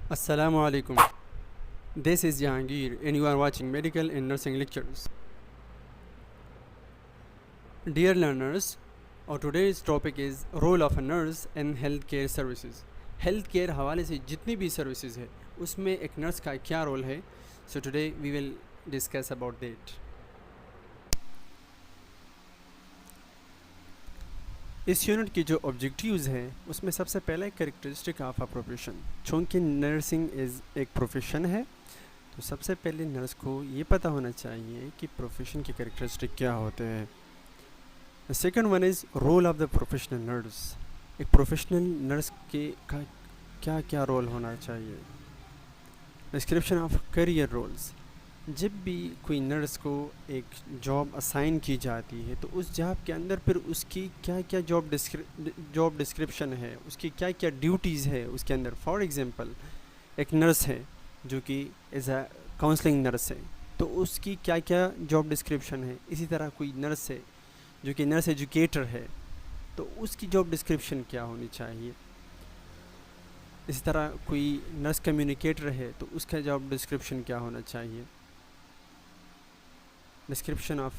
Assalamu alaikum. This is Jahangir and you are watching Medical and Nursing Lectures. Dear learners, our today's topic is role of a nurse in healthcare services. Healthcare حوالے سے جتنی بھی services ہے اس میں ایک nurse کا کیا role ہے. So today we will discuss about that. اس یونٹ کی جو آبجیکٹیوز ہیں اس میں سب سے پہلا ایک کریکٹرسٹک آف اے پروفیشن. چونکہ نرسنگ ایک پروفیشن ہے تو سب سے پہلے نرس کو یہ پتہ ہونا چاہیے کہ پروفیشن کے کریکٹرسٹک کیا ہوتے ہیں. Second one is role of the professional nurse. ایک پروفیشنل نرس کے کا کیا کیا رول ہونا چاہیے. Description of career roles. جب بھی کوئی نرس کو ایک جاب اسائن کی جاتی ہے تو اس جاب کے اندر پھر اس کی کیا کیا جاب ڈسکرپشن ہے, اس کی کیا کیا ڈیوٹیز ہے اس کے اندر. فار ایگزامپل ایک نرس ہے جو کہ ایز اے کاؤنسلنگ نرس ہے تو اس کی کیا کیا جاب ڈسکرپشن ہے. اسی طرح کوئی نرس ہے جو کہ نرس ایجوکیٹر ہے تو اس کی جاب ڈسکرپشن کیا ہونی چاہیے. اسی طرح کوئی نرس کمیونیکیٹر ہے تو اس کا جاب ڈسکرپشن کیا ہونا چاہیے. Description of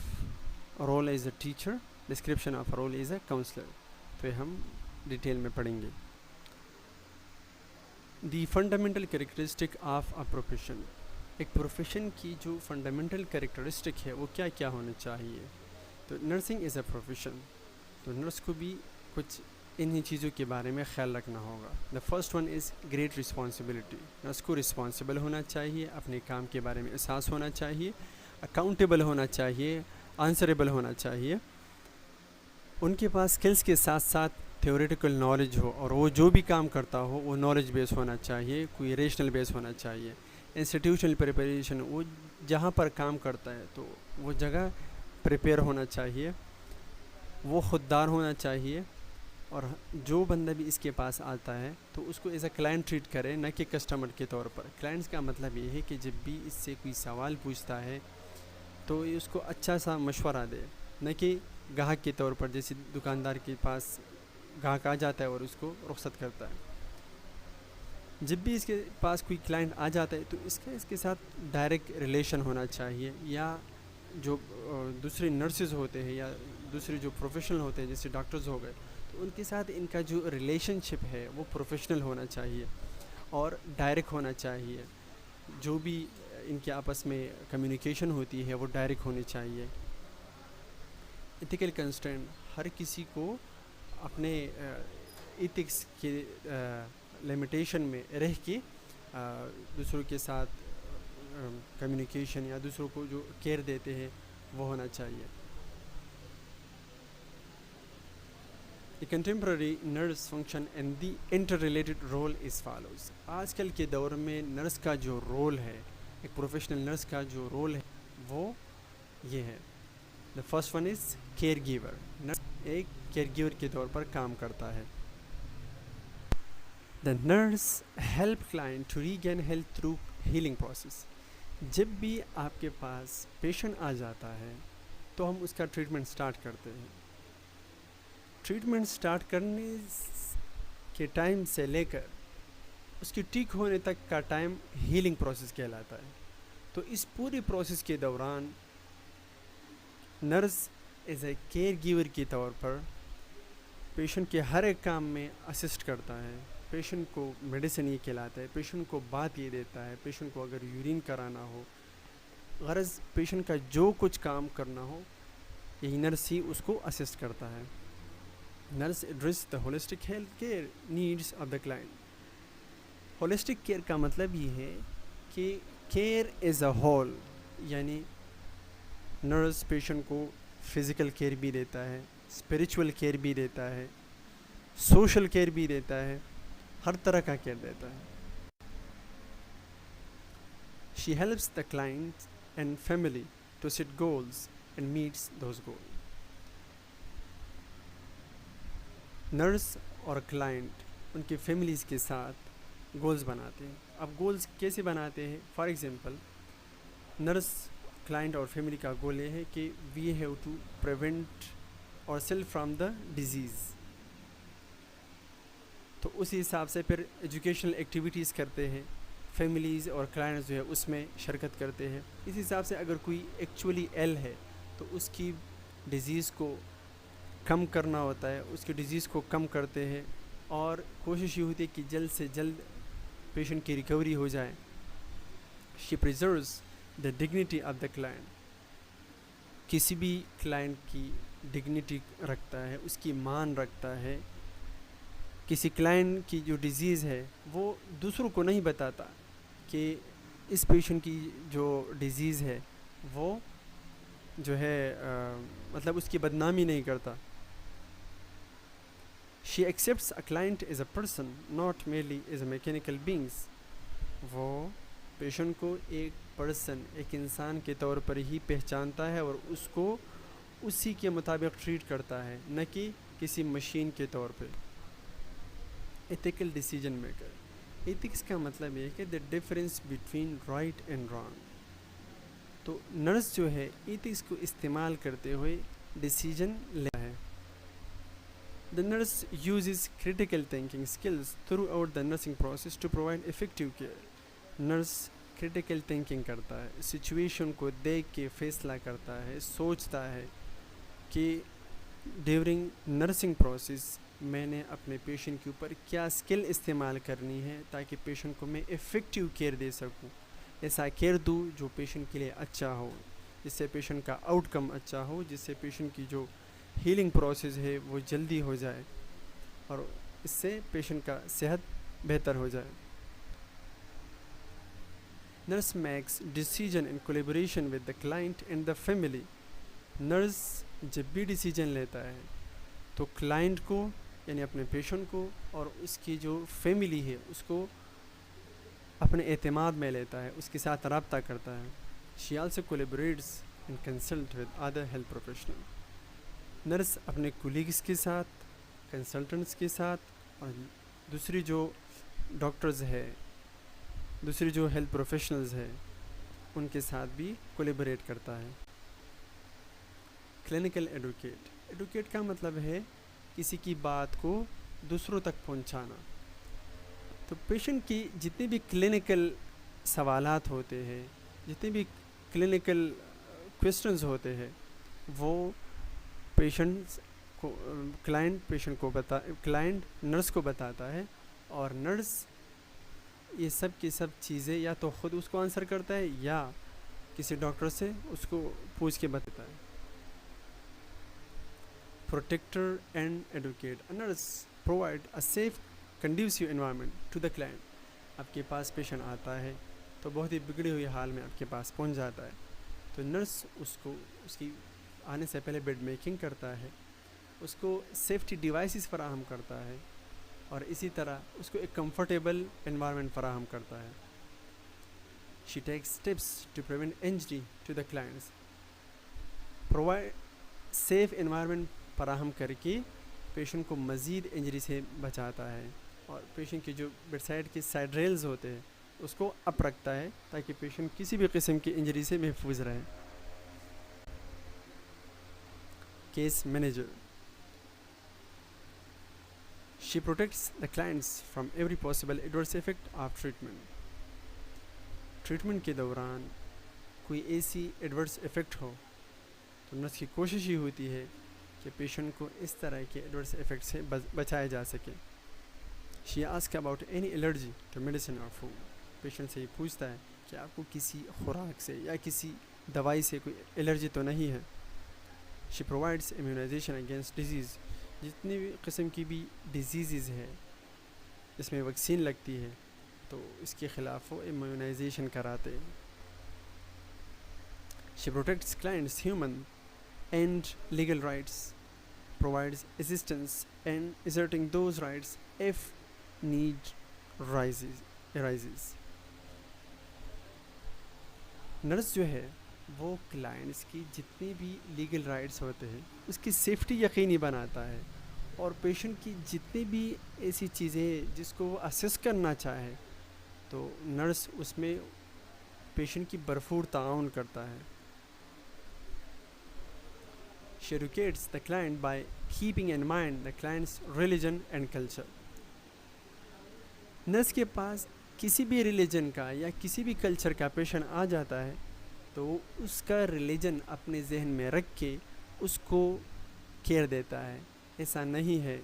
role as a teacher, description of role as a counsellor. تو ہم ڈیٹیل میں پڑھیں گے. The fundamental characteristic of a profession. ایک پروفیشن کی جو فنڈامنٹل کریکٹرسٹک ہے وہ کیا کیا ہونا چاہیے. تو نرسنگ از اے پروفیشن تو نرس کو بھی کچھ انہی چیزوں کے بارے میں خیال رکھنا ہوگا. The first one is great responsibility. Nurse کو رسپانسبل ہونا چاہیے, اپنے کام کے بارے میں احساس ہونا چاہیے, اکاؤنٹیبل ہونا چاہیے, آنسریبل ہونا چاہیے. ان کے پاس اسکلس کے ساتھ ساتھ تھیوریٹیکل نالج ہو اور وہ جو بھی کام کرتا ہو وہ نالج بیس ہونا چاہیے, کوئی ریشنل بیس ہونا چاہیے. انسٹیٹیوشنل پریپریشن, وہ جہاں پر کام کرتا ہے تو وہ جگہ پریپیئر ہونا چاہیے, وہ خوددار ہونا چاہیے. اور جو بندہ بھی اس کے پاس آتا ہے تو اس کو ایز اے کلائنٹ ٹریٹ کرے, نہ کہ کسٹمر کے طور پر. کلائنٹس کا مطلب یہ ہے کہ جب بھی اس سے کوئی سوال پوچھتا ہے تو یہ اس کو اچھا سا مشورہ دے, نہ کہ گاہک کے طور پر جیسے دکاندار کے پاس گاہک آ جاتا ہے اور اس کو رخصت کرتا ہے. جب بھی اس کے پاس کوئی کلائنٹ آ جاتا ہے تو اس کے ساتھ ڈائریکٹ ریلیشن ہونا چاہیے. یا جو دوسرے نرسز ہوتے ہیں یا دوسرے جو پروفیشنل ہوتے ہیں جیسے ڈاکٹرز ہو گئے تو ان کے ساتھ ان کا جو ریلیشن شپ ہے وہ پروفیشنل ہونا چاہیے اور ڈائریکٹ ہونا چاہیے. جو بھی ان کے آپس میں کمیونیکیشن ہوتی ہے وہ ڈائریکٹ ہونی چاہیے. ایتھیکل کنسٹرین, ہر کسی کو اپنے ایتھکس کے لمیٹیشن میں رہ کے دوسروں کے ساتھ کمیونیکیشن یا دوسروں کو جو کیئر دیتے ہیں وہ ہونا چاہیے. The contemporary nurse function and the interrelated role is follows. آج کل کے دور میں نرس کا جو رول ہے, ایک پروفیشنل نرس کا جو رول ہے وہ یہ ہے. The first one is caregiver. Nurse ایک کیئر گیور کے طور پر کام کرتا ہے. The nurse help client to regain health through healing process. جب بھی آپ کے پاس پیشنٹ آ جاتا ہے تو ہم اس کا ٹریٹمنٹ سٹارٹ کرتے ہیں. ٹریٹمنٹ سٹارٹ کرنے کے ٹائم سے لے کر اس کی ٹھیک ہونے تک کا ٹائم ہیلنگ پروسیس کہلاتا ہے. تو اس پوری پروسیس کے دوران nurse as a care giver کے طور پر پیشنٹ کے ہر ایک کام میں اسسٹ کرتا ہے. پیشنٹ کو میڈیسن یہ کھلاتا ہے, پیشنٹ کو بات یہ دیتا ہے, پیشنٹ کو اگر یورین کرانا ہو, غرض پیشنٹ کا جو کچھ کام کرنا ہو یہی نرس ہی اس کو اسسٹ کرتا ہے. Nurse address the holistic health care needs of the client. Holistic care کا مطلب یہ ہے کہ کیئر ایز اے ہول, یعنی نرس پیشنٹ کو فزیکل کیئر بھی دیتا ہے, اسپریچول کیئر بھی دیتا ہے, سوشل کیئر بھی دیتا ہے, ہر طرح کا کیئر دیتا ہے. She helps the client and family to set goals and meets those goals. Nurse اور کلائنٹ ان کے فیملیز کے ساتھ گولز بناتے ہیں. اب گولز کیسے بناتے ہیں؟ فار ایگزامپل نرس کلائنٹ اور فیملی کا گول یہ ہے کہ وی ہیو ٹو پریونٹ اور سیلف فرام دا ڈیزیز. تو اسی حساب سے پھر ایجوکیشنل ایکٹیویٹیز کرتے ہیں، فیملیز اور کلائنٹس جو ہے اس میں شرکت کرتے ہیں. اس حساب سے اگر کوئی ایکچولی ایل ہے تو اس کی ڈیزیز کو کم کرنا ہوتا ہے، اس کی ڈیزیز کو کم کرتے ہیں اور کوشش یہ ہوتی ہے کہ جلد سے جلد پیشنٹ کی ریکوری ہو جائے. She preserves the dignity of the client. کسی بھی کلائنٹ کی ڈگنیٹی رکھتا ہے، اس کی مان رکھتا ہے. کسی کلائنٹ کی جو ڈیزیز ہے وہ دوسروں کو نہیں بتاتا کہ اس پیشنٹ کی جو ڈیزیز ہے وہ جو ہے مطلب اس کی بدنامی نہیں کرتا. She accepts a client as a person not merely as a mechanical beings. وہ پیشنٹ کو ایک پرسن، ایک انسان کے طور پر ہی پہچانتا ہے اور اس کو اسی کے مطابق ٹریٹ کرتا ہے، نہ کہ کسی مشین کے طور پہ. Ethical decision maker. ایتھکس کا مطلب یہ ہے کہ the difference between right and wrong. تو نرس جو ہے ایتھکس کو استعمال کرتے ہوئے ڈیسیجن لیتا ہے. The nurse uses critical thinking skills throughout the nursing process to provide effective care. Nurse critical thinking کرتا ہے، سچویشن کو دیکھ کے فیصلہ کرتا ہے، سوچتا ہے کہ ڈیورنگ نرسنگ پروسیس میں نے اپنے پیشنٹ کے اوپر کیا اسکل استعمال کرنی ہے تاکہ پیشنٹ کو میں افیکٹیو کیئر دے سکوں. ایسا کیئر دوں جو پیشنٹ کے لیے اچھا ہو، جس سے پیشنٹ کا آؤٹ کم اچھا ہو، جس سے پیشنٹ کی جو ہیلنگ پروسیس ہے وہ جلدی ہو جائے اور اس سے پیشنٹ کا صحت بہتر ہو جائے. Nurse makes decision in collaboration with the client and the family. Nurse جب بھی ڈیسیجن لیتا ہے تو کلائنٹ کو یعنی اپنے پیشنٹ کو اور اس کی جو فیملی ہے اس کو اپنے اعتماد میں لیتا ہے، اس کے ساتھ رابطہ کرتا ہے. She also collaborates and consult with other health professional. Nurse اپنے کولیگس کے ساتھ، کنسلٹنٹس کے ساتھ اور دوسری جو ڈاکٹرز ہے، دوسری جو ہیلتھ پروفیشنلز ہے ان کے ساتھ بھی کولیبریٹ کرتا ہے. Clinical advocate. ایڈوکیٹ کا مطلب ہے کسی کی بات کو دوسروں تک پہنچانا. تو پیشنٹ کی جتنے بھی کلینکل سوالات ہوتے ہیں، جتنے بھی کلینکل کویسچنز ہوتے ہیں وہ پیشنٹس کو کلائنٹ نرس کو بتاتا ہے اور نرس یہ سب کی سب چیزیں یا تو خود اس کو آنسر کرتا ہے یا کسی ڈاکٹر سے اس کو پوچھ کے بتاتا ہے. Protector and educate. A nurse provide a safe, conducive environment to the client. آپ کے پاس پیشنٹ آتا ہے تو بہت ہی بگڑی ہوئی حال میں آپ کے پاس پہنچ جاتا ہے تو نرس اس کو اس کی آنے سے پہلے بیڈ میکنگ کرتا ہے، اس کو سیفٹی ڈیوائسز فراہم کرتا ہے اور اسی طرح اس کو ایک کمفرٹیبل انوائرمنٹ فراہم کرتا ہے. She takes steps to prevent injury to the clients. Provide safe environment فراہم کر کے پیشنٹ کو مزید انجری سے بچاتا ہے اور پیشنٹ کی جو بیڈ سائڈ کے سائڈ ریلز ہوتے ہیں اس کو اپ رکھتا ہے تاکہ پیشنٹ کسی بھی قسم کی انجری سے محفوظ رہے. Case manager. She protects the clients from every possible adverse effect of treatment. Treatment کے دوران کوئی ایسی ایڈورس افیکٹ ہو تو نرس کی کوشش یہ ہوتی ہے کہ پیشنٹ کو اس طرح کے ایڈورس افیکٹ سے بچایا جا سکے. She ask about any allergy to medicine اور فوڈ. پیشنٹ سے یہ پوچھتا ہے کہ آپ کو کسی خوراک سے یا کسی دوائی سے کوئی الرجی تو نہیں ہے. شی پرووائڈس امیونائزیشن اگینسٹ ڈیزیز. جتنی بھی قسم کی بھی ڈیزیزز ہے جس میں ویکسین لگتی ہے تو اس کے خلاف وہ امیونائزیشن کراتے ہیں. She protects clients human and legal rights. provides assistance in asserting those rights if need arises. نرس جو ہے وہ کلائنٹس کی جتنے بھی لیگل رائٹس ہوتے ہیں اس کی سیفٹی یقینی بناتا ہے اور پیشنٹ کی جتنی بھی ایسی چیزیں جس کو وہ اسیس کرنا چاہے تو نرس اس میں پیشنٹ کی بھرپور تعاون کرتا ہے. She educates the client by keeping in mind the client's religion and culture. Nurse کے پاس کسی بھی ریلیجن کا یا کسی بھی کلچر کا پیشنٹ آ جاتا ہے تو اس کا ریلیجن اپنے ذہن میں رکھ کے اس کو کیئر دیتا ہے. ایسا نہیں ہے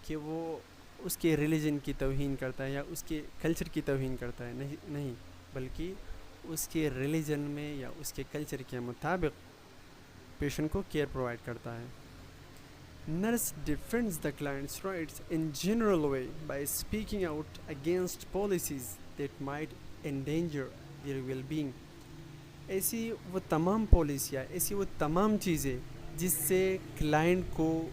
کہ وہ اس کے ریلیجن کی توہین کرتا ہے یا اس کے کلچر کی توہین کرتا ہے, نہیں, بلکہ اس کے ریلیجن میں یا اس کے کلچر کے مطابق پیشنٹ کو کیئر پرووائڈ کرتا ہے. Nurse defends the clients rights in general way by speaking out against policies that might endanger their well being. ایسی وہ تمام پالیسیاں, ایسی وہ تمام چیزیں جس سے کلائنٹ کو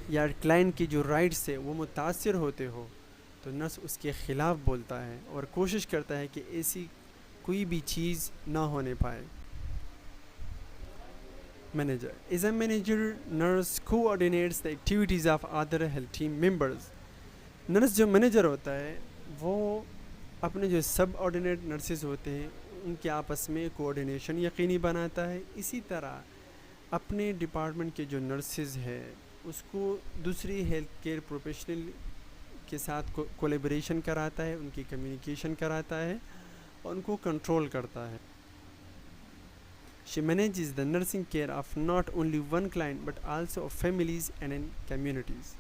یا کلائنٹ کی جو رائٹس ہے وہ متاثر ہوتے ہو, تو نرس اس کے خلاف بولتا ہے اور کوشش کرتا ہے کہ ایسی کوئی بھی چیز نہ ہونے پائے. Manager. As a manager, nurse coordinates the activities of other health team members. Nurse جو مینیجر ہوتا ہے وہ اپنے جو سب آرڈینیٹ نرسز ہوتے ہیں ان کے آپس میں کوآرڈینیشن یقینی بناتا ہے. اسی طرح اپنے ڈپارٹمنٹ کے جو نرسز ہیں اس کو دوسری ہیلتھ کیئر پروفیشنل کے ساتھ کولیبریشن کراتا ہے, ان کی کمیونیکیشن کراتا ہے اور ان کو کنٹرول کرتا ہے. She manages the nursing care of not only one client but also of families and in communities.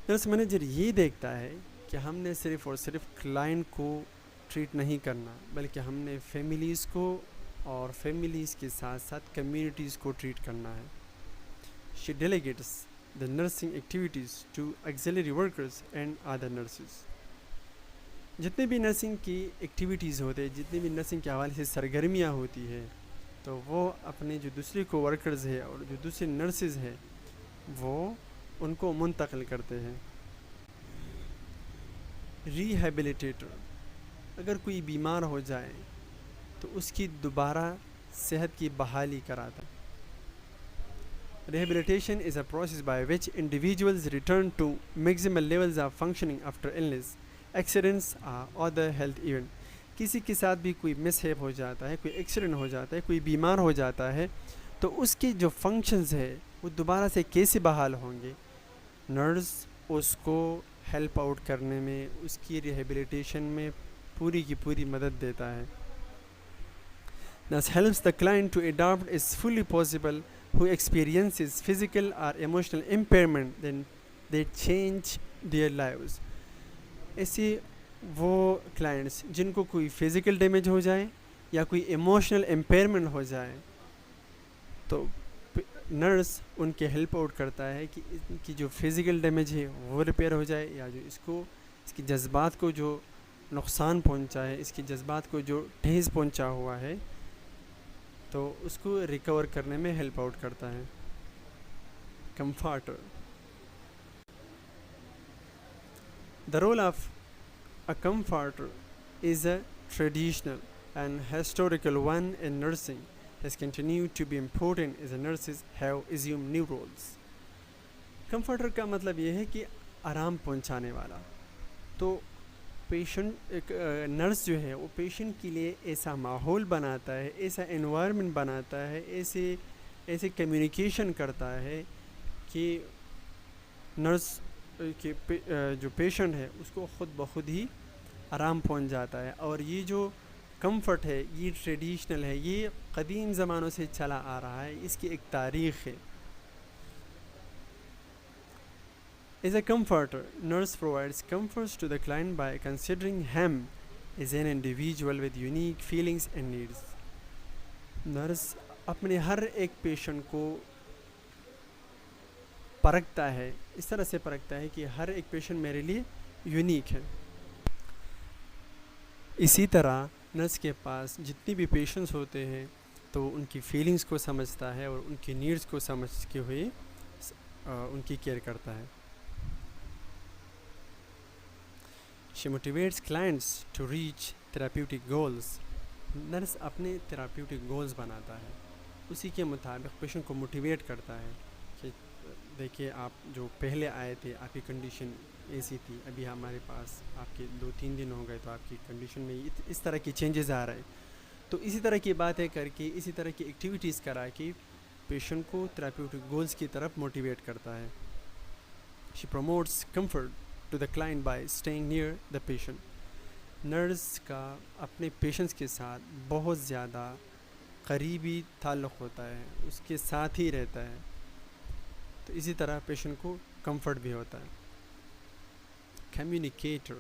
Nurse manager یہ دیکھتا ہے کہ ہم نے صرف اور صرف کلائنٹ کو ٹریٹ نہیں کرنا بلکہ ہم نے فیملیز کو اور فیملیز کے ساتھ ساتھ کمیونٹیز کو ٹریٹ کرنا ہے. She delegates the nursing activities to auxiliary workers and other nurses. جتنے بھی نرسنگ کی ایکٹیویٹیز ہوتے ہیں, جتنے بھی نرسنگ کے حوالے سے سرگرمیاں ہوتی ہے تو وہ اپنے جو دوسرے کو ورکرز ہے اور جو دوسرے نرسز ہیں وہ ان کو منتقل کرتے ہیں. ریہیبلیٹیٹر, اگر کوئی بیمار ہو جائے تو اس کی دوبارہ صحت کی بحالی کراتا ہے. Rehabilitation is a process by which individuals return to maximal levels of functioning after illness, accidents or other health event. کسی کے ساتھ بھی کوئی مس ہیپ ہو جاتا ہے, کوئی ایکسیڈنٹ ہو جاتا ہے, کوئی بیمار ہو جاتا ہے تو اس کے جو فنکشنز ہے وہ دوبارہ سے کیسے بحال ہوں گے. نرس اس کو ہیلپ آؤٹ کرنے میں, اس کی ریہیبلیٹیشن میں پوری کی پوری مدد دیتا ہے. Thus helps the client to adopt as fully possible who experiences physical or emotional impairment then they change their lives. ایسے وہ کلائنٹس جن کو کوئی فزیکل ڈیمیج ہو جائے یا کوئی ایموشنل امپیئرمنٹ ہو جائے تو نرس ان کے ہیلپ آؤٹ کرتا ہے کہ ان کی جو فزیکل ڈیمیج ہے وہ ریپیئر ہو جائے یا جو اس کی جذبات کو جو نقصان پہنچا ہے, اس کی جذبات کو جو ٹھیس پہنچا ہوا ہے تو اس کو ریکور کرنے میں ہیلپ آؤٹ کرتا ہے. کمفارٹر. The role of a comforter is a traditional and historical one in nursing has continued to be important as the nurses have assumed new roles. Comforter کا مطلب یہ ہے کہ آرام پہنچانے والا. تو پیشنٹ ایک نرس جو ہے وہ پیشنٹ کے لیے ایسا ماحول بناتا ہے, ایسا انوائرمنٹ بناتا ہے, ایسے کمیونیکیشن کرتا ہے کہ نرس کہ جو پیشنٹ ہے اس کو خود بخود ہی آرام پہنچ جاتا ہے. اور یہ جو کمفرٹ ہے یہ ٹریڈیشنل ہے, یہ قدیم زمانوں سے چلا آ رہا ہے, اس کی ایک تاریخ ہے. As a comforter, nurse provides comforts to the client by considering him as an individual with unique feelings and needs. Nurse اپنے ہر ایک پیشنٹ کو پرکھتا ہے, اس طرح سے پرکھتا ہے کہ ہر ایک پیشنٹ میرے لیے یونیک ہے. اسی طرح نرس کے پاس جتنی بھی پیشنٹس ہوتے ہیں تو ان کی فیلنگز کو سمجھتا ہے اور ان کی نیڈز کو سمجھ کے ہوئے ان کی کیئر کرتا ہے. She motivates clients to reach therapeutic goals. Nurse اپنے therapeutic goals بناتا ہے, اسی کے مطابق پیشنٹ کو موٹیویٹ کرتا ہے کہ دیکھیے آپ جو پہلے آئے تھے آپ کی کنڈیشن ایسی تھی, ابھی ہمارے پاس آپ کے 2-3 دن ہو گئے تو آپ کی کنڈیشن میں اس طرح کی چینجز آ رہے ہیں. تو اسی طرح کی باتیں کر کے, اسی طرح کی ایکٹیویٹیز کرا کے پیشنٹ کو therapeutic goals کی طرف موٹیویٹ کرتا ہے. She promotes comfort to the client by staying near the patient. Nurse کا اپنے پیشنٹس کے ساتھ بہت زیادہ قریبی تعلق ہوتا ہے، اس کے ساتھ ہی رہتا ہے، تو اسی طرح پیشنٹ کو کمفرٹ بھی ہوتا ہے. Communicator.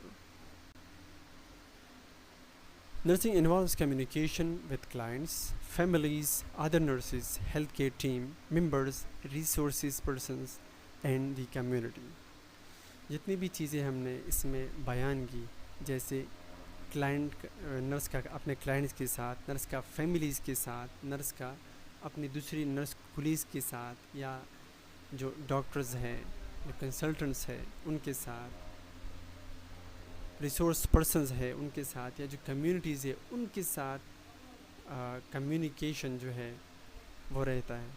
Nursing involves communication with clients, families, other nurses, healthcare team members, resources persons and the community. جتنی بھی چیزیں ہم نے اس میں بیان کی، جیسے کلائنٹ نرس کا اپنے کلائنٹس کے ساتھ، نرس کا فیملیز کے ساتھ، نرس کا اپنی دوسری نرس کولیز کے ساتھ، یا جو ڈاکٹرز ہیں، جو کنسلٹنٹس ہیں ان کے ساتھ، ریسورس پرسنز ہے ان کے ساتھ، یا جو کمیونٹیز ہے ان کے ساتھ کمیونیکیشن جو ہے وہ رہتا ہے.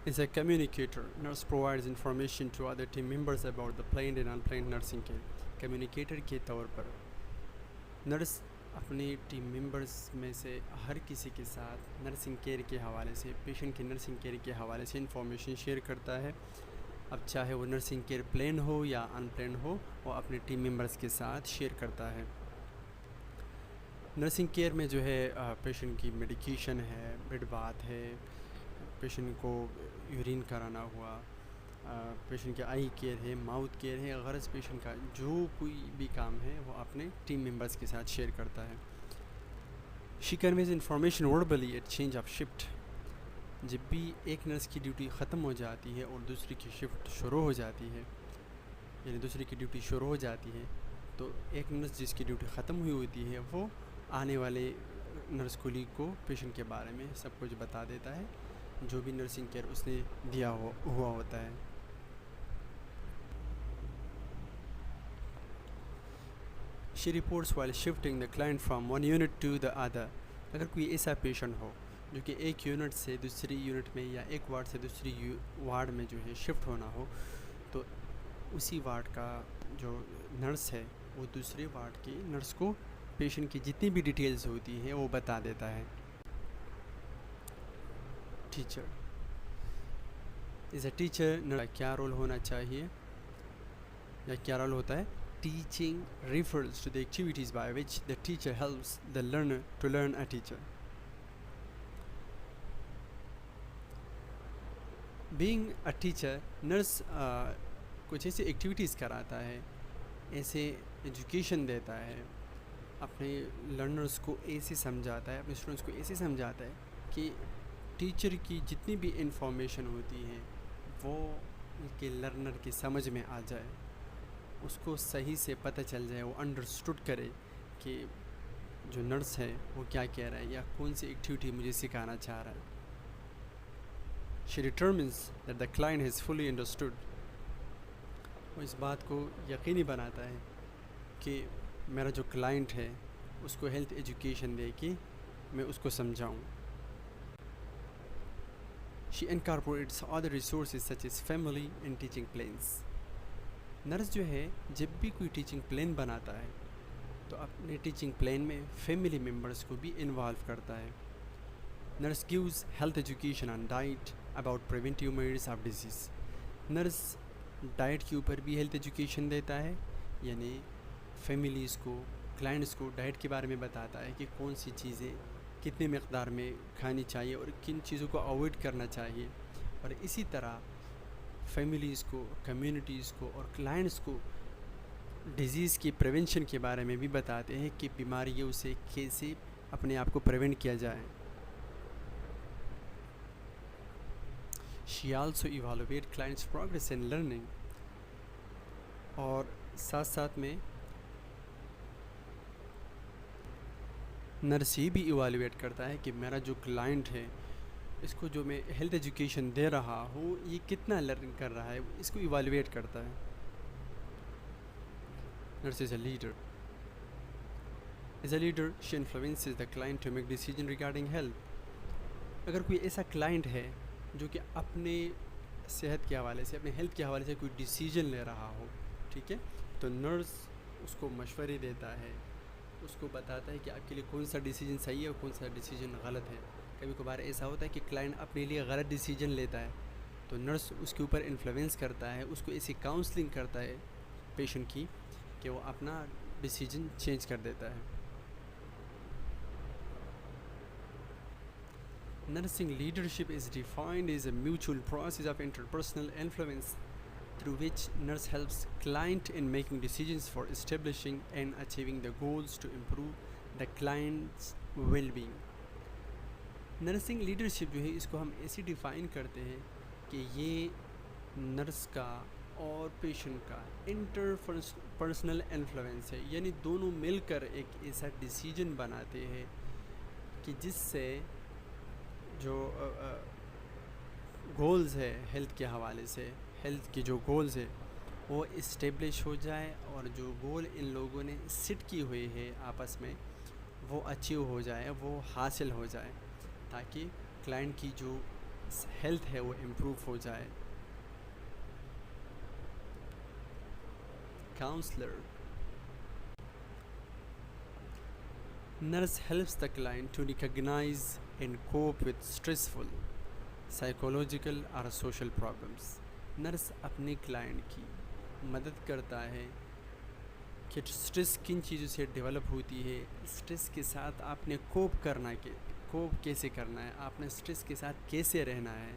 As a communicator, nurse provides information to other team members about the planned and unplanned nursing care. Communicator کے طور پر نرس اپنی ٹیم ممبرس میں سے ہر کسی کے ساتھ نرسنگ کیئر کے حوالے سے، پیشنٹ کی نرسنگ کیئر کے حوالے سے انفارمیشن شیئر کرتا ہے. اب چاہے وہ نرسنگ کیئر پلین ہو یا ان پلین ہو، وہ اپنے ٹیم ممبرس کے ساتھ شیئر کرتا ہے. نرسنگ کیئر میں جو ہے پیشنٹ کی میڈیکیشن ہے، بیڈ باتھ ہے، پیشنٹ کو یورین کرانا ہوا، پیشنٹ کی آئی کیئر ہے، ماؤتھ کیئر ہے، غرض پیشنٹ کا جو کوئی بھی کام ہے وہ اپنے ٹیم ممبرس کے ساتھ شیئر کرتا ہے. She conveys information verbally at change of shift. جب بھی ایک نرس کی ڈیوٹی ختم ہو جاتی ہے اور دوسری کی شفٹ شروع ہو جاتی ہے، یعنی دوسری کی ڈیوٹی شروع ہو جاتی ہے، تو ایک نرس جس کی ڈیوٹی ختم ہوئی ہوتی ہے وہ آنے والے نرس کولیگ کو پیشنٹ کے بارے میں سب کچھ بتا دیتا ہے، جو بھی نرسنگ کیئر اس نے دیا ہوا ہوتا ہے. She reports while shifting the client from one unit to the other. اگر کوئی ایسا پیشنٹ ہو جو کہ ایک یونٹ سے دوسری یونٹ میں یا ایک وارڈ سے دوسری وارڈ میں جو ہے شفٹ ہونا ہو، تو اسی وارڈ کا جو نرس ہے وہ دوسرے وارڈ کی نرس کو پیشنٹ کی جتنی بھی ڈیٹیلز ہوتی ہیں وہ بتا دیتا ہے. ٹیچر. ایز اے ٹیچر کیا رول ہونا چاہیے یا کیا رول ہوتا ہے؟ Teaching refers to the activities by which the teacher helps the learner to learn a teacher. Being a teacher, nurse کچھ ایسی ایکٹیویٹیز کراتا ہے، ایسے ایجوکیشن دیتا ہے، اپنے لرنرز کو ایسے سمجھاتا ہے، اپنے اسٹوڈنٹس کو ایسے سمجھاتا ہے کہ ٹیچر کی جتنی بھی انفارمیشن ہوتی ہے وہ ان کے لرنر کی سمجھ میں آ جائے، اس کو صحیح سے پتہ چل جائے، وہ انڈرسٹوڈ کرے کہ جو نرس ہے وہ کیا کہہ رہا ہے یا کون سی ایکٹیویٹی مجھے سکھانا چاہ رہا ہے. She determines that the client has fully understood. وہ اس بات کو یقینی بناتا ہے کہ میرا جو کلائنٹ ہے اس کو ہیلتھ ایجوکیشن دے کے میں اس کو سمجھاؤں. She incorporates other resources such as family and teaching plans. Nurse جو ہے جب بھی کوئی ٹیچنگ پلان بناتا ہے تو اپنے ٹیچنگ پلان میں فیملی ممبرس کو بھی انوالو کرتا ہے. Nurse gives health education on diet about preventive measures of disease. Nurse diet کے اوپر بھی ہیلتھ ایجوکیشن دیتا ہے، یعنی فیملیز کو، کلائنٹس کو ڈائٹ کے بارے میں بتاتا ہے کہ کون سی چیزیں کتنے مقدار میں کھانی چاہیے اور کن چیزوں کو اوائڈ کرنا چاہیے. اور اسی طرح فیملیز کو، کمیونٹیز کو اور کلائنٹس کو ڈیزیز کی پریونشن کے بارے میں بھی بتاتے ہیں کہ بیماریوں سے کیسے اپنے آپ کو پریونٹ کیا جائے. She also evaluate clients' progress in learning. اور ساتھ ساتھ میں نرس یہ بھی ایویلویٹ کرتا ہے کہ میرا جو کلائنٹ ہے اس کو جو میں ہیلتھ ایجوکیشن دے رہا ہوں یہ کتنا لرن کر رہا ہے، اس کو ایویلویٹ کرتا ہے. Nurse is a leader. As a leader she influences the client to make decision regarding health. اگر کوئی ایسا کلائنٹ ہے جو کہ اپنے صحت کے حوالے سے، اپنے ہیلتھ کے حوالے سے کوئی ڈیسیجن لے رہا ہو، ٹھیک ہے، تو نرس اس کو مشورے دیتا ہے، اس کو بتاتا ہے کہ آپ کے لیے کون سا ڈیسیجن صحیح ہے اور کون سا ڈیسیجن غلط ہے. کبھی کبھار ایسا ہوتا ہے کہ کلائنٹ اپنے لیے غلط ڈیسیجن لیتا ہے تو نرس اس کے اوپر انفلوئنس کرتا ہے، اس کو ایسی کاؤنسلنگ کرتا ہے پیشنٹ کی کہ وہ اپنا ڈیسیجن چینج کر دیتا ہے. Nursing leadership is defined as a mutual process of interpersonal influence through which nurse helps client in making decisions for establishing and achieving the goals to improve the client's well-being. Nursing leadership جو ہے اس کو ہم ایسی define کرتے ہیں کہ یہ nurse کا اور پیشنٹ کا انٹر پرسنل انفلوئنس ہے، یعنی دونوں مل کر ایک ایسا ڈیسیجن بناتے ہیں کہ جس سے جو گولز ہے ہیلتھ کے حوالے سے، ہیلتھ کے جو گولز ہے وہ اسٹیبلش ہو جائے، اور جو گول ان لوگوں نے سیٹ کی ہوئی ہے آپس میں وہ اچیو ہو جائے، وہ حاصل ہو جائے، تاکہ کلائنٹ کی جو ہیلتھ ہے وہ امپروو ہو جائے. Counsellor nurse helps the client to recognise and cope with stressful psychological اور سوشل پرابلمس. نرس اپنے کلائنٹ کی مدد کرتا ہے کہ اسٹریس کن چیزوں سے ڈیولپ ہوتی ہے، اسٹریس کے ساتھ آپ نے کوپ کیسے کرنا ہے، آپ نے اسٹریس کے ساتھ کیسے رہنا ہے،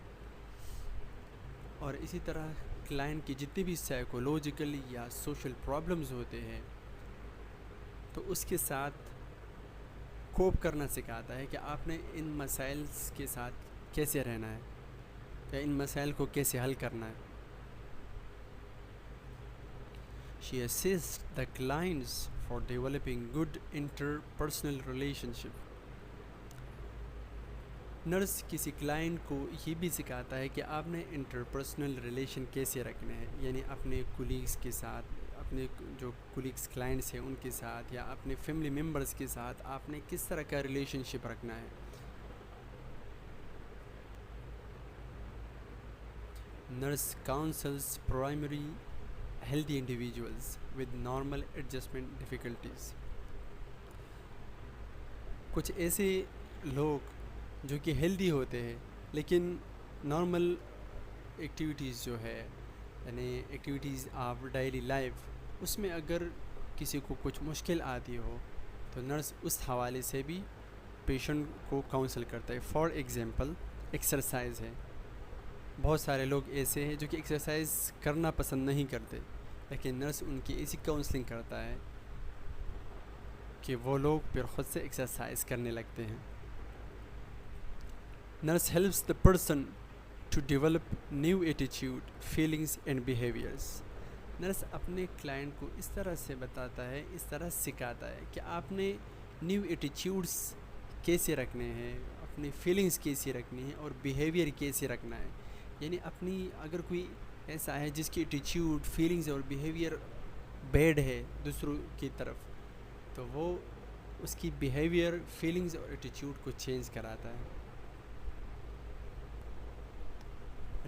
اور اسی طرح کلائنٹ کی جتنی بھی سائیکولوجیکل یا سوشل پرابلمز ہوتے ہیں تو اس کے ساتھ کوپ کرنا سکھاتا ہے کہ آپ نے ان مسائل کے ساتھ کیسے رہنا ہے یا ان مسائل کو کیسے حل کرنا ہے. She assists the clients for developing good interpersonal relationship. Nurse کسی کلائنٹ کو یہ بھی سکھاتا ہے کہ آپ نے انٹرپرسنل ریلیشن کیسے رکھنے ہیں، یعنی اپنے کولیگس کے ساتھ، اپنے جو کولیگس کلائنٹس ہیں ان کے ساتھ، یا اپنے فیملی ممبرس کے ساتھ آپ نے کس طرح کا ریلیشن شپ رکھنا ہے. Nurse councils primary healthy individuals with normal adjustment difficulties. کچھ ایسے لوگ جو کہ ہیلدی ہوتے ہیں لیکن نارمل ایکٹیویٹیز جو ہے، یعنی ایکٹیویٹیز آف ڈیلی لائف، اس میں اگر کسی کو کچھ مشکل آتی ہو تو نرس اس حوالے سے بھی پیشنٹ کو کاؤنسل کرتا ہے. فار ایگزامپل ایکسرسائز ہے، بہت سارے لوگ ایسے ہیں جو کہ ایکسرسائز کرنا پسند نہیں کرتے، لیکن نرس ان کی ایسی کاؤنسلنگ کرتا ہے کہ وہ لوگ پھر خود سے ایکسرسائز کرنے لگتے ہیں. Nurse helps the person to develop new attitude, feelings and behaviours. Nurse اپنے کلائنٹ کو اس طرح سے بتاتا ہے، اس طرح سکھاتا ہے کہ آپ نے نیو ایٹیٹیوڈس کیسے رکھنے ہیں، اپنی فیلنگس کیسے رکھنی ہے، اور بیہیویئر کیسے رکھنا ہے. یعنی اپنی اگر کوئی ایسا ہے جس کی ایٹیٹیوڈ، فیلنگز اور بیہیویئر بیڈ ہے دوسروں کی طرف، تو وہ اس کی بیہیویئر، فیلنگز اور ایٹیٹیوڈ کو چینج کراتا ہے.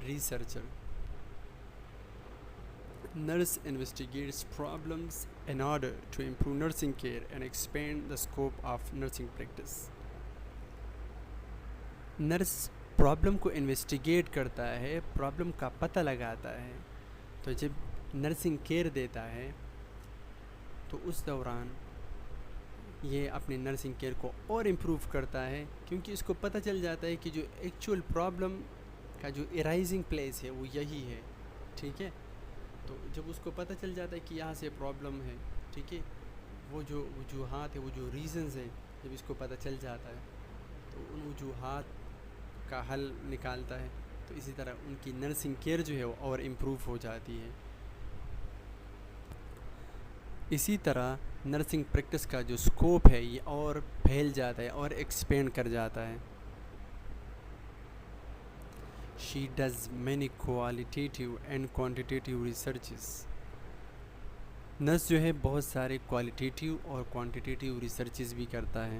Researcher nurse investigates problems in order to improve nursing care and expand the scope of nursing practice. Nurse problem کو انویسٹیگیٹ کرتا ہے، پرابلم کا پتہ لگاتا ہے. تو جب نرسنگ کیئر دیتا ہے تو اس دوران یہ اپنی نرسنگ کیئر کو اور امپروو کرتا ہے، کیونکہ اس کو پتہ چل جاتا ہے کہ جو ایکچوئل پرابلم کا جو ارائزنگ پلیس ہے وہ یہی ہے. ٹھیک ہے، تو جب اس کو پتہ چل جاتا ہے کہ یہاں سے پرابلم ہے، ٹھیک ہے، وہ جو وجوہات ہے، وہ جو ریزنز ہیں، جب اس کو پتہ چل جاتا ہے تو ان وجوہات کا حل نکالتا ہے. تو اسی طرح ان کی نرسنگ کیئر جو ہے وہ اور امپروو ہو جاتی ہے. اسی طرح نرسنگ پریکٹس کا جو سکوپ ہے یہ اور پھیل جاتا ہے اور ایکسپینڈ کر جاتا ہے. She does many qualitative and quantitative researches. Nurse جو ہے بہت سارے کوالٹیٹیو اور کوانٹیٹیو ریسرچز بھی کرتا ہے.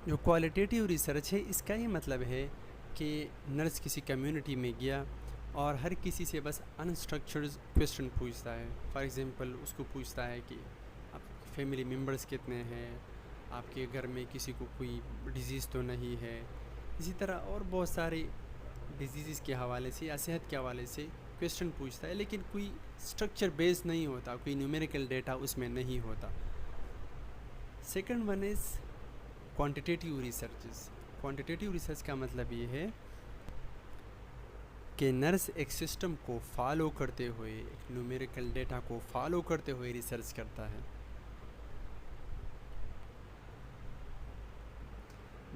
جو کوالٹیٹیو ریسرچ ہے اس کا یہ مطلب ہے کہ نرس کسی کمیونٹی میں گیا اور ہر کسی سے بس انسٹرکچرڈ کویسچن پوچھتا ہے. فار ایگزامپل اس کو پوچھتا ہے کہ آپ فیملی ممبرس کتنے ہیں، آپ کے گھر میں کسی کو کوئی ڈیزیز تو نہیں ہے. اسی طرح اور بہت سارے ڈیزیز کے حوالے سے یا صحت کے حوالے سے کویشچن پوچھتا ہے، لیکن کوئی اسٹرکچر بیس نہیں ہوتا، کوئی نیومیریکل ڈیٹا اس میں نہیں ہوتا۔ سیکنڈ ون از کوانٹیٹیو ریسرچز۔ کوانٹیٹیو ریسرچ کا مطلب یہ ہے کہ نرس ایک سسٹم کو فالو کرتے ہوئے، ایک نیومیریکل ڈیٹا کو فالو کرتے ہوئے ریسرچ کرتا ہے۔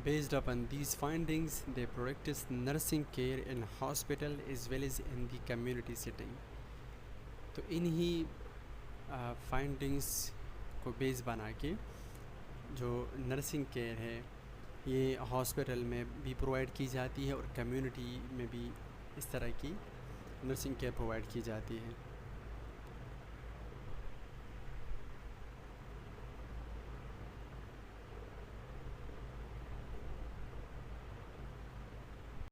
Based upon these findings, they practice nursing care in hospital as well as in the community setting۔ تو انہی فائنڈنگس کو بیس بنا کے جو نرسنگ کیئر ہے یہ ہاسپٹل میں بھی پرووائڈ کی جاتی ہے اور کمیونٹی میں بھی اس طرح کی نرسنگ کیئر پرووائڈ کی جاتی ہے۔